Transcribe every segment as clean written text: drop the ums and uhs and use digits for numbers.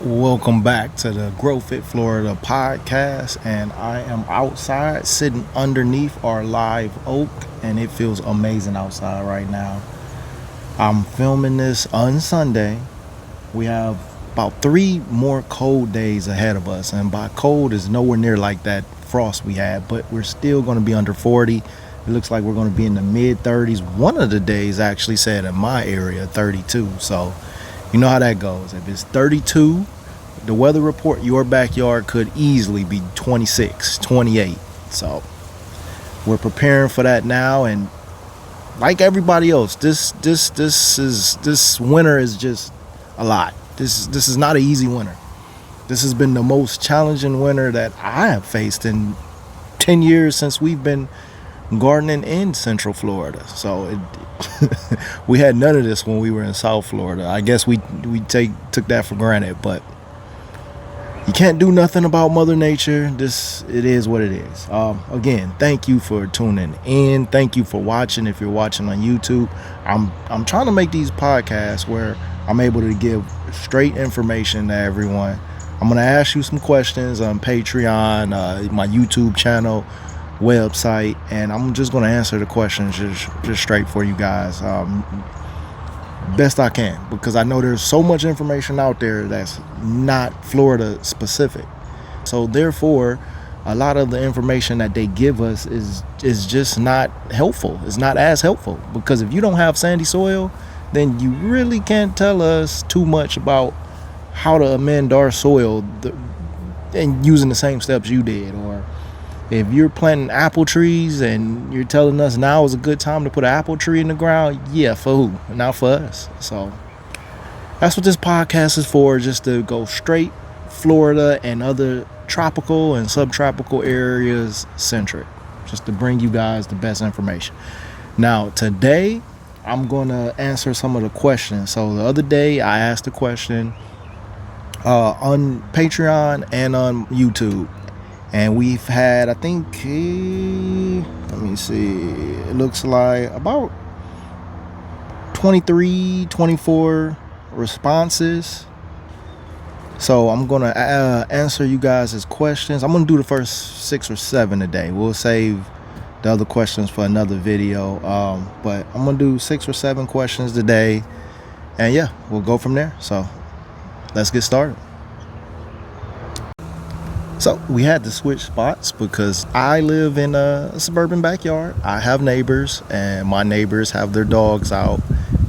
Welcome back to the Grow Fit Florida podcast, and I am outside sitting underneath our live oak, and it feels amazing outside right now. I'm filming this on Sunday. We have about 3 more cold days ahead of us, and by cold is nowhere near like that frost we had, but we're still going to be under 40. It looks like we're going to be in the mid 30s. One of the days actually said in my area 32, so you know how that goes. If it's 32, the weather report, your backyard could easily be 26, 28. So we're preparing for that now, and like everybody else, this winter is just a lot. This is not an easy winter. This has been the most challenging winter that I have faced in 10 years since we've been gardening in Central Florida. So we had none of this when we were in South Florida. I guess we took that for granted, but you can't do nothing about Mother Nature. It is what it is. Again, thank you for tuning in. Thank you for watching. If you're watching on YouTube, I'm trying to make these podcasts where I'm able to give straight information to everyone. I'm gonna ask you some questions on Patreon, my YouTube channel, website, and I'm just going to answer the questions just straight for you guys, best I can, because I know there's so much information out there that's not Florida specific. So therefore, a lot of the information that they give us is just not helpful. It's not as helpful, because if you don't have sandy soil, then you really can't tell us too much about how to amend our soil and using the same steps you did. Or if you're planting apple trees and you're telling us now is a good time to put an apple tree in the ground, yeah, for who? Not for us. So that's what this podcast is for, just to go straight Florida and other tropical and subtropical areas centric, just to bring you guys the best information. Now, today, I'm going to answer some of the questions. So the other day, I asked a question on Patreon and on YouTube. And we've had, I think, let me see, it looks like about 23, 24 responses. So I'm going to answer you guys' questions. I'm going to do the first 6 or 7 today. We'll save the other questions for another video. But I'm going to do 6 or 7 questions today. And yeah, we'll go from there. So let's get started. So we had to switch spots because I live in a suburban backyard. I have neighbors, and my neighbors have their dogs out,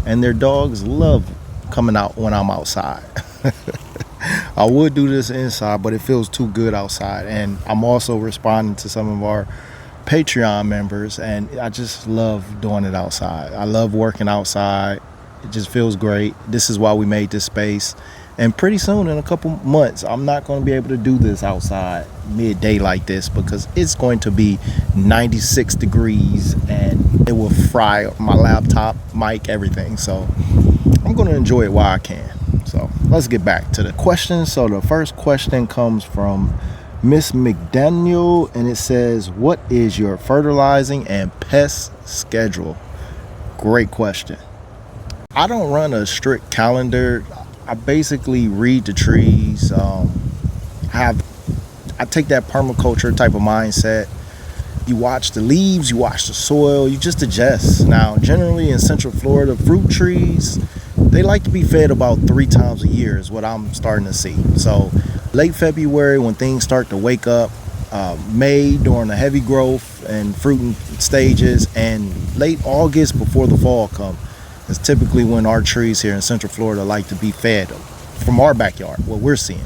and their dogs love coming out when I'm outside. I would do this inside, but it feels too good outside. And I'm also responding to some of our Patreon members, and I just love doing it outside. I love working outside. It just feels great. This is why we made this space. And pretty soon, in a couple months, I'm not going to be able to do this outside midday like this, because it's going to be 96 degrees and it will fry my laptop, mic, everything. So I'm going to enjoy it while I can. So let's get back to the questions. So the first question comes from Miss McDaniel, and it says, what is your fertilizing and pest schedule? Great question. I don't run a strict calendar. I basically read the trees. I take that permaculture type of mindset. You watch the leaves, you watch the soil, you just adjust. Now, generally in Central Florida, fruit trees, they like to be fed about 3 times a year is what I'm starting to see. So late February, when things start to wake up, May during the heavy growth and fruiting stages, and late August before the fall comes. It's typically when our trees here in Central Florida like to be fed from our backyard, what we're seeing.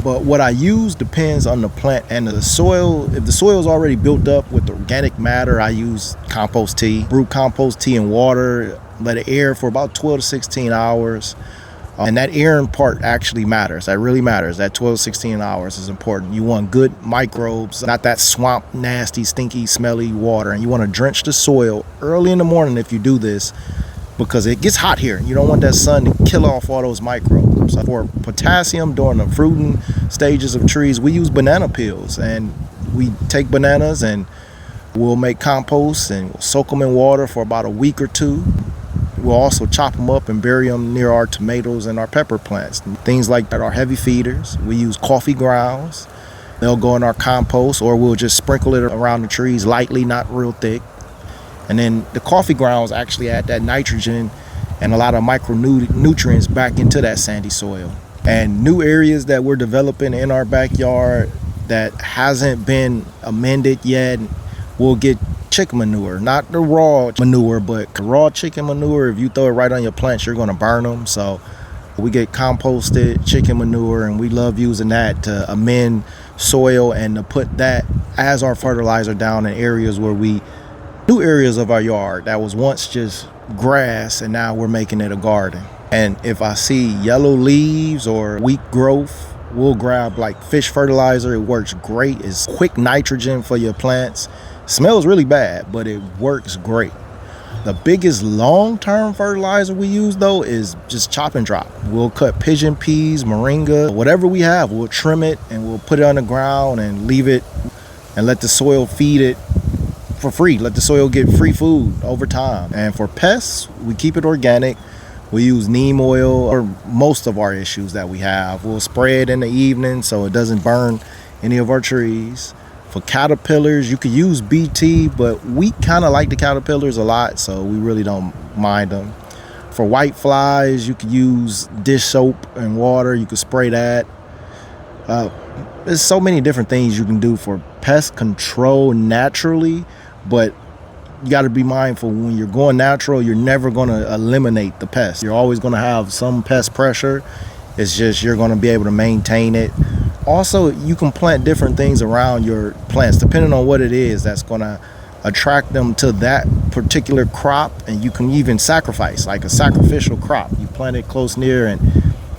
But what I use depends on the plant and the soil. If the soil is already built up with organic matter, I use compost tea. Brew compost tea in water, let it air for about 12 to 16 hours. And that airing part actually matters. That really matters. That 12 to 16 hours is important. You want good microbes, not that swamp, nasty, stinky, smelly water. And you want to drench the soil early in the morning if you do this, because it gets hot here. You don't want that sun to kill off all those microbes. For potassium during the fruiting stages of trees, we use banana peels, and we take bananas and we'll make compost and we'll soak them in water for about a week or 2. we'll also chop them up and bury them near our tomatoes and our pepper plants. Things like that are heavy feeders. We use coffee grounds. They'll go in our compost, or we'll just sprinkle it around the trees lightly, not real thick. And then the coffee grounds actually add that nitrogen and a lot of micronutrients back into that sandy soil. And new areas that we're developing in our backyard that hasn't been amended yet, we'll get chicken manure, not the raw manure, but raw chicken manure. If you throw it right on your plants, you're going to burn them. So we get composted chicken manure, and we love using that to amend soil and to put that as our fertilizer down in areas where new areas of our yard that was once just grass, and now we're making it a garden. And if I see yellow leaves or weak growth, we'll grab like fish fertilizer. It works great. It's quick nitrogen for your plants. Smells really bad, but it works great. The biggest long-term fertilizer we use, though, is just chop and drop. We'll cut pigeon peas, moringa, whatever we have, we'll trim it and we'll put it on the ground and leave it and let the soil feed it for free. Let the soil get free food over time. And for pests, we keep it organic. We use neem oil for most of our issues that we have. We'll spray it in the evening so it doesn't burn any of our trees. For caterpillars, you could use BT, but we kind of like the caterpillars a lot, so we really don't mind them. For white flies, you could use dish soap and water. You could spray that. There's so many different things you can do for pest control naturally, but you got to be mindful when you're going natural, you're never going to eliminate the pest. You're always going to have some pest pressure. It's just you're going to be able to maintain it. Also, you can plant different things around your plants depending on what it is that's going to attract them to that particular crop. And you can even sacrifice, like a sacrificial crop. You plant it close near and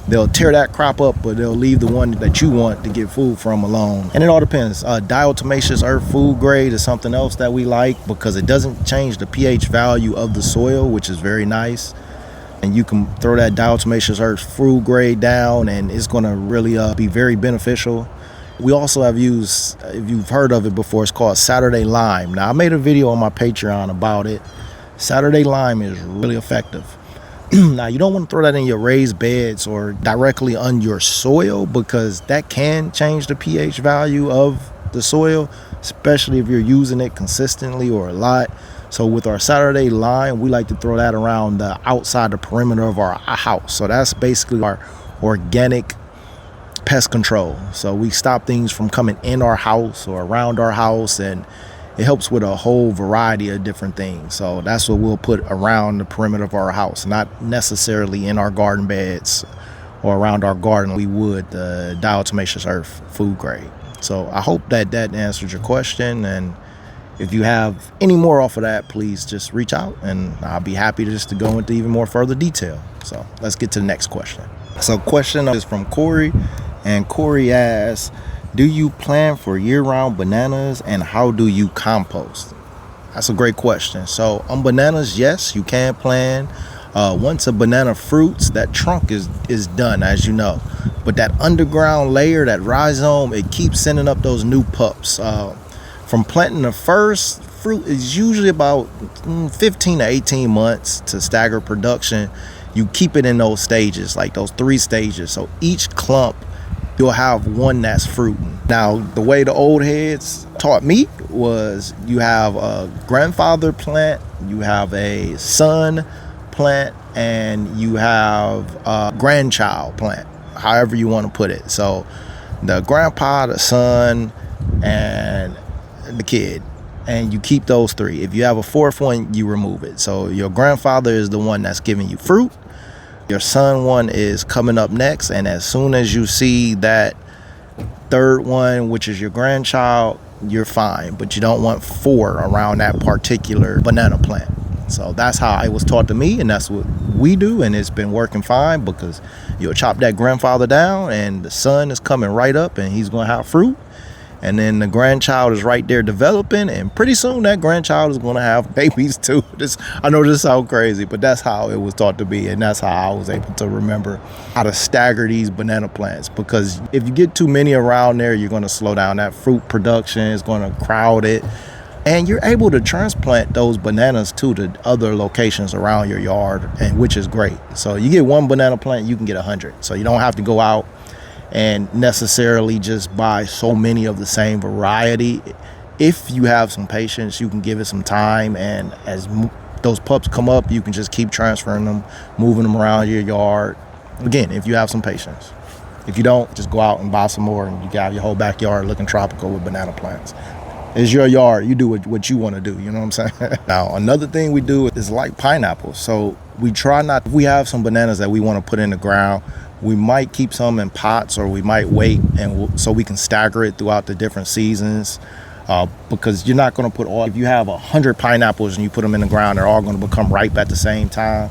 they'll tear that crop up, but they'll leave the one that you want to get food from alone. And it all depends. Diatomaceous earth food grade is something else that we like because it doesn't change the pH value of the soil, which is very nice. And you can throw that diatomaceous earth food grade down and it's going to really be very beneficial. We also have used, if you've heard of it before, it's called Saturday Lime. Now, I made a video on my Patreon about it. Saturday Lime is really effective. Now, you don't want to throw that in your raised beds or directly on your soil because that can change the pH value of the soil, especially if you're using it consistently or a lot. So with our Saturday Lime, we like to throw that around the outside the perimeter of our house. So that's basically our organic pest control. So we stop things from coming in our house or around our house, and it helps with a whole variety of different things. So that's what we'll put around the perimeter of our house, not necessarily in our garden beds or around our garden. We would the diatomaceous earth food grade. So I hope that answered your question, and if you have any more off of that, please just reach out and I'll be happy to go into even more further detail. So let's get to the next question. So question is from Corey, and Corey asks, do you plan for year-round bananas and how do you compost? That's a great question. So on bananas, yes, you can plan. Once a banana fruits, that trunk is done, as you know. But that underground layer, that rhizome, it keeps sending up those new pups. From planting the first fruit is usually about 15 to 18 months to stagger production. You keep it in those stages, like those 3 stages. So each clump, you'll have one that's fruiting. Now, the way the old heads taught me was you have a grandfather plant, you have a son plant, and you have a grandchild plant, however you want to put it. So the grandpa, the son, and the kid, and you keep those 3. If you have a 4th one, you remove it. So your grandfather is the one that's giving you fruit. Your son one is coming up next, and as soon as you see that 3rd one, which is your grandchild, you're fine. But you don't want 4 around that particular banana plant. So that's how it was taught to me, and that's what we do, and it's been working fine because you'll chop that grandfather down and the son is coming right up and he's going to have fruit. And then the grandchild is right there developing, and pretty soon that grandchild is going to have babies too. I know this sounds crazy, but that's how it was taught to be, and that's how I was able to remember how to stagger these banana plants. Because if you get too many around there, you're going to slow down that fruit production. It's going to crowd it. And you're able to transplant those bananas to the other locations around your yard, and which is great. So you get one banana plant, you can get 100. So you don't have to go out and necessarily just buy so many of the same variety. If you have some patience, you can give it some time, and as those pups come up, you can just keep transferring them, moving them around your yard. Again, if you have some patience. If you don't, just go out and buy some more, and you got your whole backyard looking tropical with banana plants. It's your yard. You do what you want to do. You know what I'm saying? Now, another thing we do is like pineapples. So we try not, if we have some bananas that we want to put in the ground, we might keep some in pots, or we might wait so we can stagger it throughout the different seasons. Because you're not going to put all, if you have 100 pineapples and you put them in the ground, they're all going to become ripe at the same time.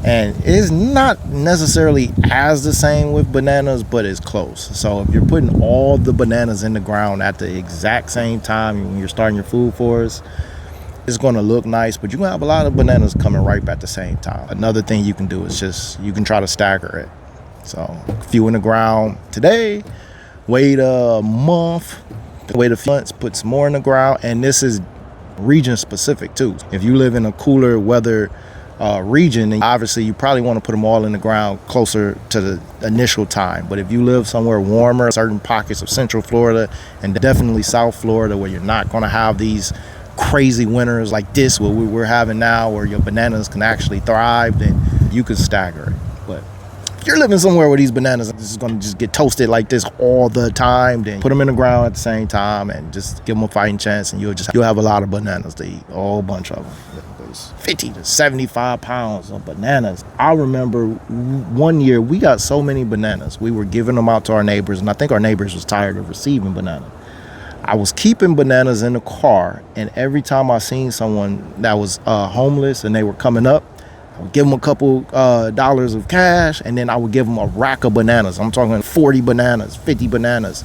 And it's not necessarily as the same with bananas, but it's close. So if you're putting all the bananas in the ground at the exact same time when you're starting your food forest, it's going to look nice, but you're going to have a lot of bananas coming ripe at the same time. Another thing you can do is just, you can try to stagger it. So a few in the ground today, wait a month, wait a few months, put some more in the ground. And this is region specific too. If you live in a cooler weather region, and obviously you probably want to put them all in the ground closer to the initial time. But if you live somewhere warmer, certain pockets of Central Florida and definitely South Florida, where you're not going to have these crazy winters like this what we're having now, where your bananas can actually thrive, then you can stagger it. But if you're living somewhere where these bananas is going to just get toasted like this all the time, then put them in the ground at the same time and just give them a fighting chance, and you'll have a lot of bananas to eat, a whole bunch of them. 50 to 75 pounds of bananas. I remember one year we got so many bananas. We were giving them out to our neighbors, and I think our neighbors was tired of receiving bananas. I was keeping bananas in the car, and every time I seen someone that was homeless and they were coming up, I would give them a couple dollars of cash, and then I would give them a rack of bananas. I'm talking 40 bananas, 50 bananas.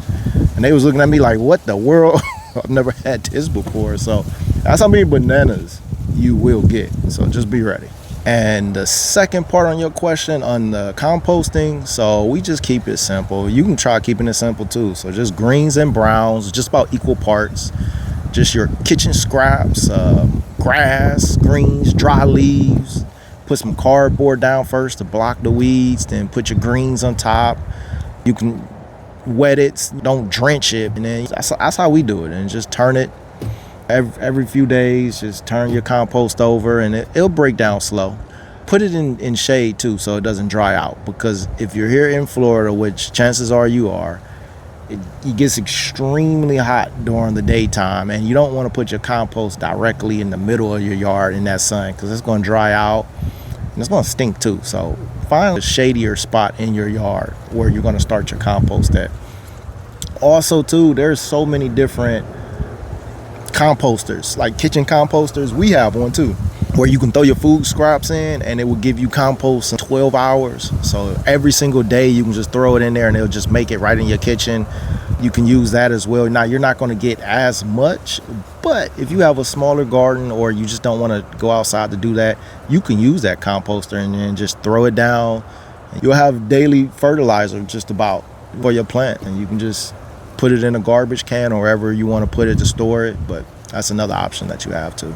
And they was looking at me like, what the world? I've never had this before. So that's how many bananas you will get. So just be ready. And the second part on your question on the composting, so we just keep it simple. You can try keeping it simple too. So just greens and browns, just about equal parts. Just your kitchen scraps, grass, greens, dry leaves. Put some cardboard down first to block the weeds, then put your greens on top. You can wet it, don't drench it, and then that's how we do it. And just turn it every few days. Just turn your compost over, and it'll break down slow. Put it in shade too, so it doesn't dry out, because if you're here in Florida, which chances are you are, it gets extremely hot during the daytime, and you don't want to put your compost directly in the middle of your yard in that sun, because it's going to dry out and it's going to stink too. So find a shadier spot in your yard where you're going to start your compost at. Also too, there's so many different composters, like kitchen composters. We have one too, where you can throw your food scraps in and it will give you compost in 12 hours. So every single day you can just throw it in there and it'll just make it right in your kitchen. You can use that as well. Now, you're not going to get as much, but if you have a smaller garden or you just don't want to go outside to do that, you can use that composter and then just throw it down. You'll have daily fertilizer just about for your plant, and you can just put it in a garbage can or wherever you want to put it to store it. But that's another option that you have too.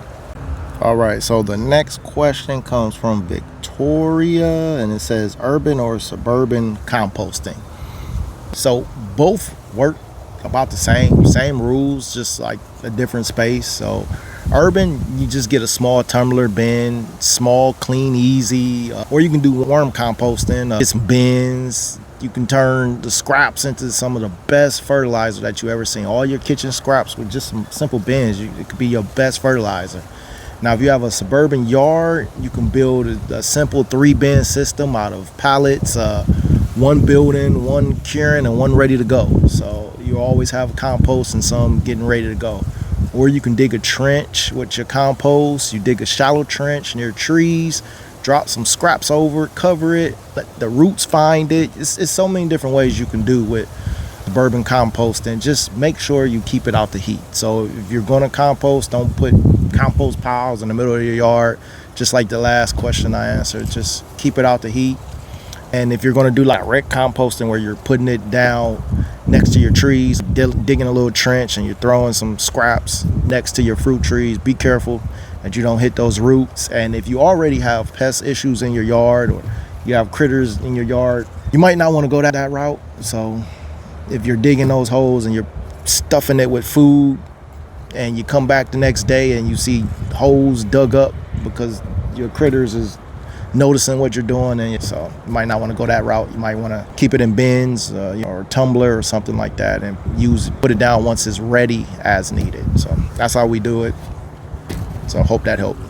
All right, so the next question comes from Victoria, and it says urban or suburban composting. So both work about the same rules, just like a different space. So urban, you just get a small tumbler bin, small, clean, easy, or you can do worm composting, get some bins. You can turn the scraps into some of the best fertilizer that you ever seen. All your kitchen scraps with just some simple bins, it could be your best fertilizer. Now, if you have a suburban yard, you can build a simple 3-bin system out of pallets, one building, one curing, and one ready to go. So you always have compost and some getting ready to go. Or you can dig a trench with your compost. You dig a shallow trench near trees, drop some scraps over it, cover it, let the roots find it. It's so many different ways you can do with suburban composting. Just make sure you keep it out the heat. So if you're going to compost, don't put compost piles in the middle of your yard, just like the last question I answered. Just keep it out the heat. And if you're going to do like direct composting, where you're putting it down next to your trees, digging a little trench and you're throwing some scraps next to your fruit trees. Be careful that you don't hit those roots. And if you already have pest issues in your yard or you have critters in your yard, you might not want to go that route. So if you're digging those holes and you're stuffing it with food and you come back the next day and you see holes dug up because your critters is noticing what you're doing, and so you might not want to go that route. You might want to keep it in bins or a tumbler or something like that and put it down once it's ready as needed. So that's how we do it. So I hope that helped.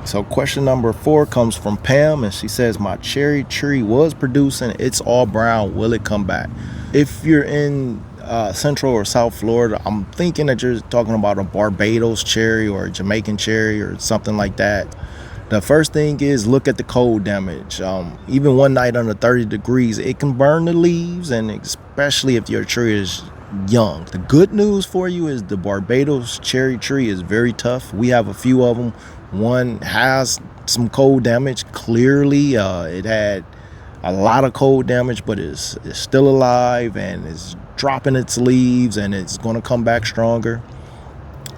So question number 4 comes from Pam, and she says, my cherry tree was producing, it's all brown, will it come back? If you're in Central or South Florida, I'm thinking that you're talking about a Barbados cherry or a Jamaican cherry or something like that. The first thing is look at the cold damage. Even one night under 30 degrees, it can burn the leaves, and especially if your tree is young. The good news for you is the Barbados cherry tree is very tough. We have a few of them. One has some cold damage. Clearly, it had a lot of cold damage, but it's still alive and is dropping its leaves, and it's going to come back stronger.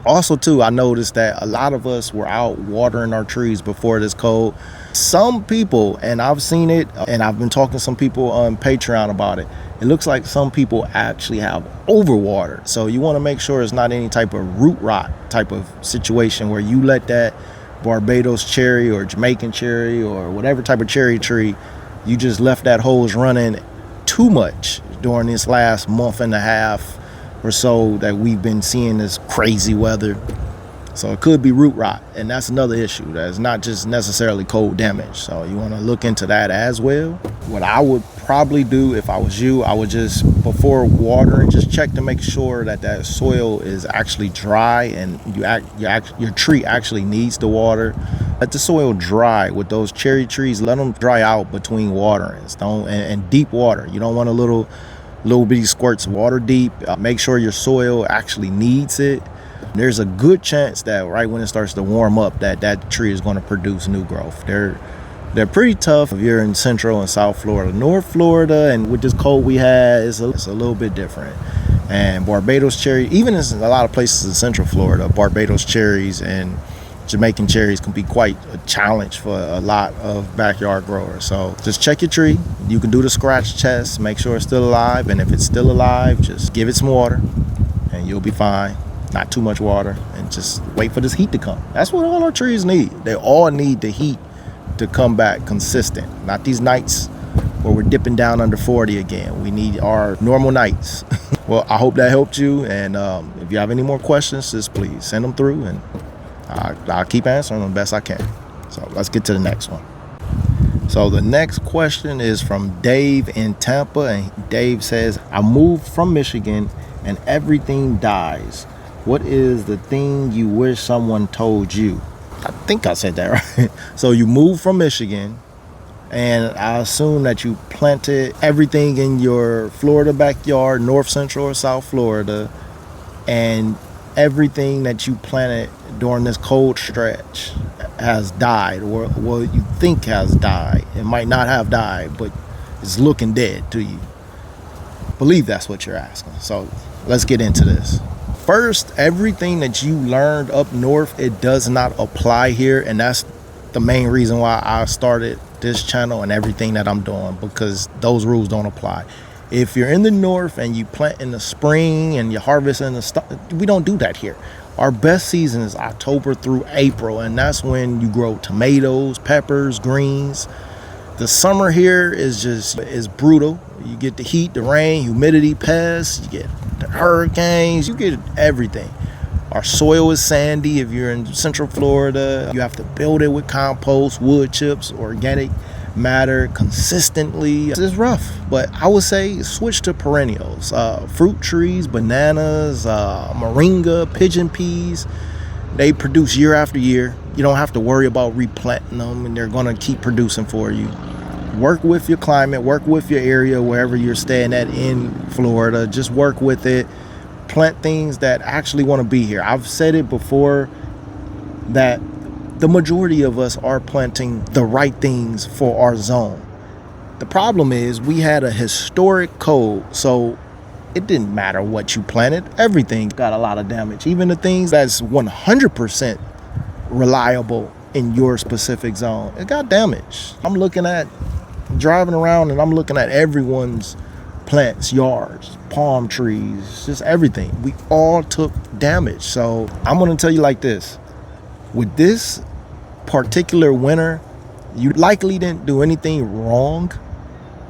Also, too, I noticed that a lot of us were out watering our trees before this cold. Some people, and I've seen it, and I've been talking to some people on Patreon about it, it looks like some people actually have overwatered. So you want to make sure it's not any type of root rot type of situation where you let that Barbados cherry or Jamaican cherry or whatever type of cherry tree, you just left that hose running too much during this last month and a half or so that we've been seeing this crazy weather. So it could be root rot, and that's another issue. That's not just necessarily cold damage. So you want to look into that as well. What I would probably do if I was you, I would just, before watering, just check to make sure that that soil is actually dry and your tree actually needs the water. Let the soil dry with those cherry trees. Let them dry out between waterings. And deep water. You don't want a little bitty squirts of water deep. Make sure your soil actually needs it. There's a good chance that right when it starts to warm up that tree is going to produce new growth. They're pretty tough if you're in Central and South Florida. North Florida, and with this cold we had, it's a little bit different. And Barbados cherry, even in a lot of places in Central Florida, Barbados cherries and Jamaican cherries can be quite a challenge for a lot of backyard growers. So just check your tree. You can do the scratch test, make sure it's still alive, and if it's still alive, just give it some water and you'll be fine. Not too much water, and just wait for this heat to come. That's what all our trees need. They all need the heat to come back consistent. Not these nights where we're dipping down under 40 again. We need our normal nights. Well, I hope that helped you, and if you have any more questions, just please send them through, and I'll keep answering them the best I can. So let's get to the next one. So the next question is from Dave in Tampa, and Dave says, I moved from Michigan and everything dies. What is the thing you wish someone told you? I think I said that right. So you moved from Michigan, and I assume that you planted everything in your Florida backyard, North Central or South Florida, and everything that you planted during this cold stretch has died, or what you think has died. It might not have died, but it's looking dead to you. I believe that's what you're asking. So let's get into this. First, everything that you learned up north, it does not apply here, and that's the main reason why I started this channel and everything that I'm doing, because those rules don't apply. If you're in the north and you plant in the spring and you harvest in the we don't do that here. Our best season is October through April, and that's when you grow tomatoes, peppers, greens. The summer here is brutal. You get the heat, the rain, humidity, pests, you get the hurricanes, you get everything. Our soil is sandy. If you're in Central Florida, you have to build it with compost, wood chips, organic matter consistently. It's rough, but I would say switch to perennials. Fruit trees, bananas, moringa, pigeon peas. They produce year after year. You don't have to worry about replanting them, and they're going to keep producing for you. Work with your climate, work with your area, wherever you're staying at in Florida. Just work with it. Plant things that actually want to be here. I've said it before that the majority of us are planting the right things for our zone. The problem is we had a historic cold, so it didn't matter what you planted. Everything got a lot of damage. Even the things that's 100% reliable in your specific zone, it got damaged. I'm driving around and I'm looking at everyone's plants, yards, palm trees, just everything. We all took damage. So I'm going to tell you like this. With this particular winter, you likely didn't do anything wrong.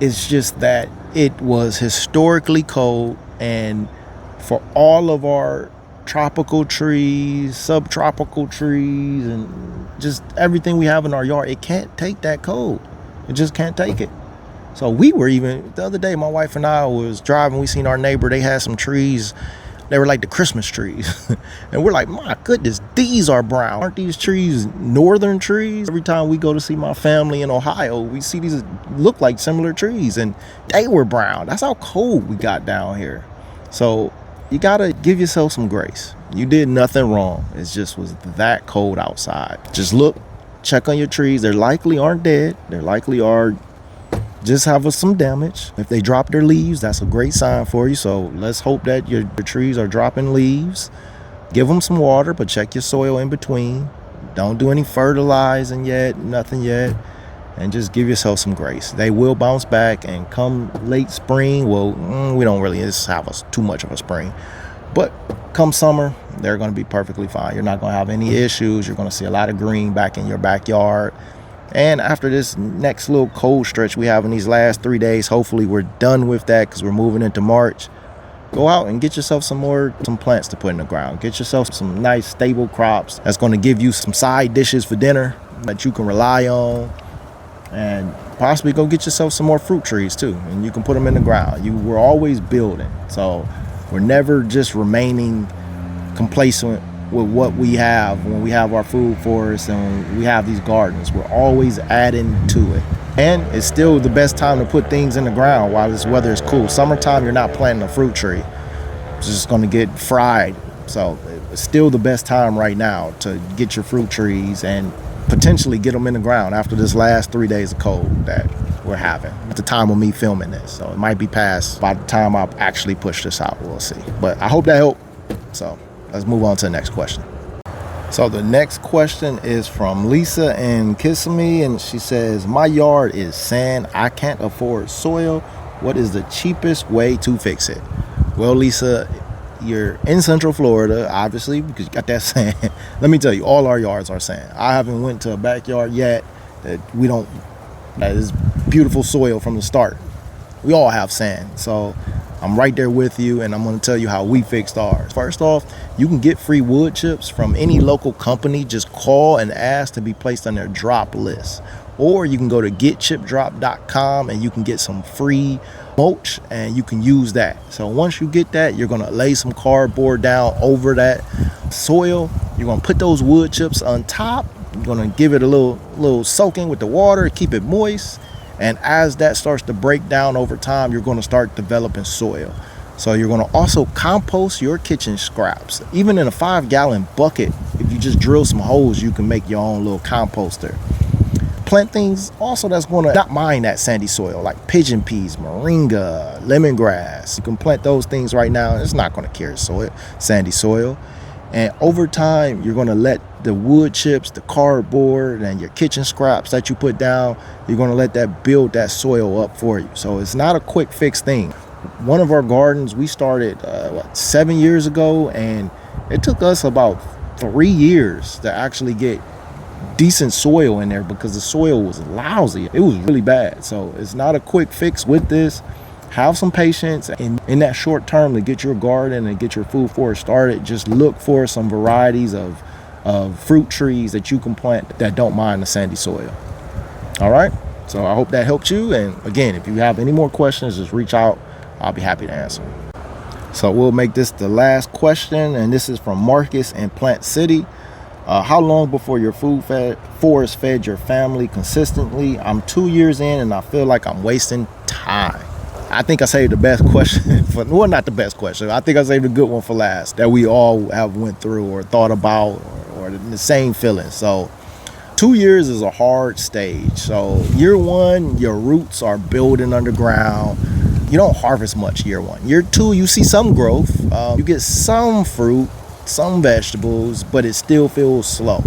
It's just that it was historically cold, and for all of our tropical trees, subtropical trees, and just everything we have in our yard, it can't take that cold. It just can't take it. So we were even, the other day, my wife and I was driving, we seen our neighbor, they had some trees, they were like the Christmas trees. And we're like, my goodness, these are brown. Aren't these trees northern trees? Every time we go to see my family in Ohio, we see these look like similar trees, and they were brown. That's how cold we got down here. So you gotta give yourself some grace. You did nothing wrong. It just was that cold outside. Just look, check on your trees. They likely aren't dead. They likely are just have some damage. If they drop their leaves, that's a great sign for you. So let's hope that your trees are dropping leaves. Give them some water, but check your soil in between. Don't do any fertilizing yet, nothing yet. And just give yourself some grace. They will bounce back, and come late spring, well, we don't really have too much of a spring. But come summer, they're going to be perfectly fine. You're not going to have any issues. You're going to see a lot of green back in your backyard. And after this next little cold stretch we have in these last 3 days, hopefully we're done with that because we're moving into March. Go out and get yourself some plants to put in the ground. Get yourself some nice stable crops that's going to give you some side dishes for dinner that you can rely on. And possibly go get yourself some more fruit trees too, and you can put them in the ground. We're always building, so we're never just remaining complacent with what we have when we have our food forests and when we have these gardens. We're always adding to it. And it's still the best time to put things in the ground while this weather is cool. Summertime, you're not planting a fruit tree. It's just going to get fried. So it's still the best time right now to get your fruit trees and potentially get them in the ground after this last 3 days of cold that we're having at the time of me filming this. So it might be past by the time I actually push this out. We'll see. But I hope that helped. So let's move on to the next question. So the next question is from Lisa in Kissimmee, and she says, my yard is sand. I can't afford soil. What is the cheapest way to fix it? Well, Lisa, you're in Central Florida, obviously, because you got that sand. Let me tell you, all our yards are sand. I haven't went to a backyard yet that is beautiful soil from the start. We all have sand. So I'm right there with you, and I'm going to tell you how we fixed ours. First off, you can get free wood chips from any local company. Just call and ask to be placed on their drop list. Or you can go to getchipdrop.com and you can get some free mulch, and you can use that. So once you get that, you're going to lay some cardboard down over that soil. You're going to put those wood chips on top. You're going to give it a little soaking with the water, keep it moist. And as that starts to break down over time, you're going to start developing soil. So you're going to also compost your kitchen scraps. Even in a 5-gallon bucket, if you just drill some holes, you can make your own little composter. Plant things also that's going to not mind that sandy soil, like pigeon peas, moringa, lemongrass. You can plant those things right now. It's not going to carry sandy soil. And over time, you're going to let the wood chips, the cardboard, and your kitchen scraps that you put down, you're going to let that build that soil up for you. So it's not a quick fix thing. One of our gardens, we started 7 years ago, and it took us about 3 years to actually get decent soil in there because the soil was lousy. It was really bad. So it's not a quick fix with this. Have some patience in that short term to get your garden and get your food forest started. Just look for some varieties of fruit trees that you can plant that don't mind the sandy soil. All right. So I hope that helped you. And again, if you have any more questions, just reach out. I'll be happy to answer. So we'll make this the last question. And this is from Marcus in Plant City. How long before your forest fed your family consistently? I'm 2 years in and I feel like I'm wasting time. I think I saved the best question well, not the best question. I think I saved a good one for last that we all have went through or thought about or the same feeling. So 2 years is a hard stage. So year one, your roots are building underground. you don't harvest much year 1. Year 2, you see some growth. You get some fruit, some vegetables, but it still feels slow.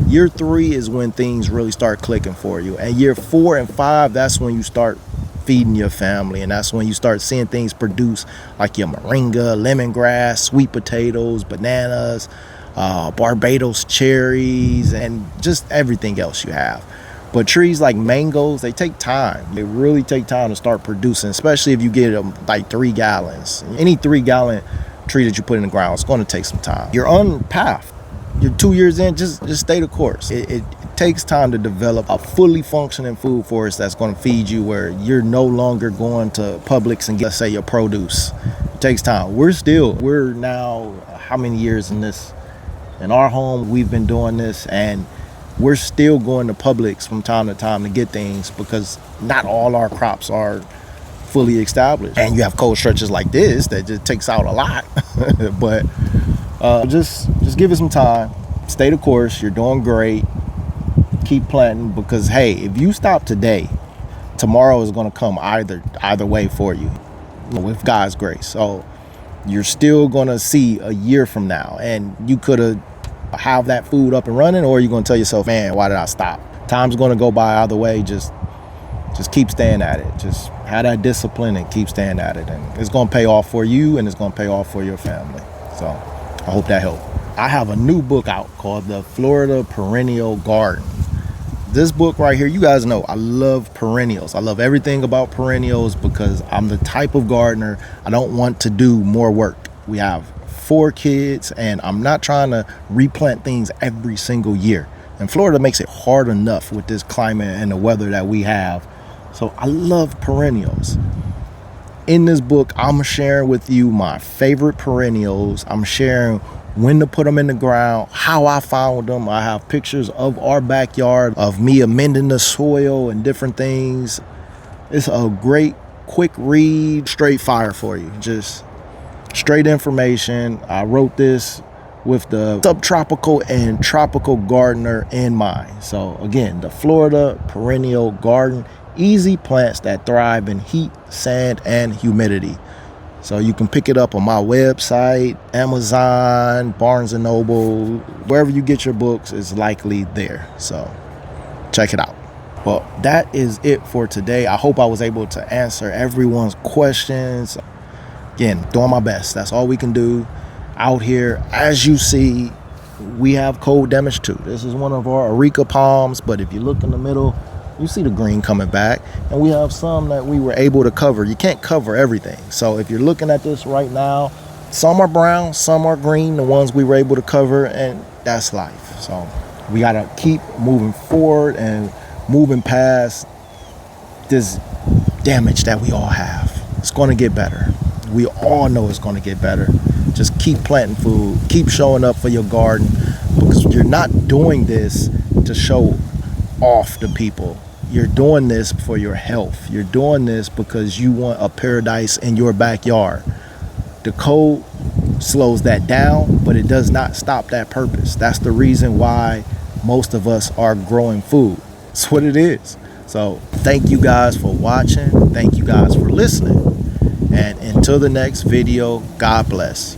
Year 3 is when things really start clicking for you. And year 4 and 5, that's when you start feeding your family, and that's when you start seeing things produce, like your moringa, lemongrass, sweet potatoes, bananas, Barbados cherries, and just everything else you have. But trees like mangoes, they take time. They really take time to start producing, especially if you get them like 3 gallons. Any 3-gallon tree that you put in the ground, it's going to take some time. You're on path. You're 2 years in, just stay the course. It takes time to develop a fully functioning food forest that's going to feed you, where you're no longer going to Publix and get, let's say, your produce. It takes time. We're now how many years in this? In our home, we've been doing this, and we're still going to Publix from time to time to get things, because not all our crops are fully established. And you have cold stretches like this that just takes out a lot. But just give it some time. Stay the course. You're doing great. Keep planting, because hey, if you stop today, tomorrow is going to come either way for you, with God's grace. So you're still going to see a year from now, and you could have that food up and running, or you're going to tell yourself, man, why did I stop? Time's going to go by either way. Just keep staying at it. Just have that discipline and keep staying at it, and it's going to pay off for you, and it's going to pay off for your family. So I hope that helped. I have a new book out called the Florida Perennial Garden. This book right here, you guys know I love perennials. I love everything about perennials, because I'm the type of gardener, I don't want to do more work. We have 4 kids, and I'm not trying to replant things every single year. And Florida makes it hard enough with this climate and the weather that we have. So I love perennials. In this book, I'm sharing with you my favorite perennials. I'm sharing when to put them in the ground, how I found them. I have pictures of our backyard, of me amending the soil and different things. It's a great, quick read, straight fire for you. Just straight information. I wrote this with the subtropical and tropical gardener in mind. So again, the Florida Perennial Garden, easy plants that thrive in heat, sand, and humidity. So you can pick it up on my website, Amazon, Barnes & Noble, wherever you get your books is likely there. So check it out. Well, that is it for today. I hope I was able to answer everyone's questions. Again, doing my best. That's all we can do out here. As you see, we have cold damage too. This is one of our areca palms, but if you look in the middle, you see the green coming back, and we have some that we were able to cover. You can't cover everything. So if you're looking at this right now, some are brown, some are green, the ones we were able to cover, and that's life. So we got to keep moving forward and moving past this damage that we all have. It's going to get better. We all know it's going to get better. Just keep planting food, keep showing up for your garden, because you're not doing this to show off to people. You're doing this for your health. You're doing this because you want a paradise in your backyard. The cold slows that down, but it does not stop that purpose. That's the reason why most of us are growing food. It's what it is. So thank you guys for watching. Thank you guys for listening. And until the next video, God bless.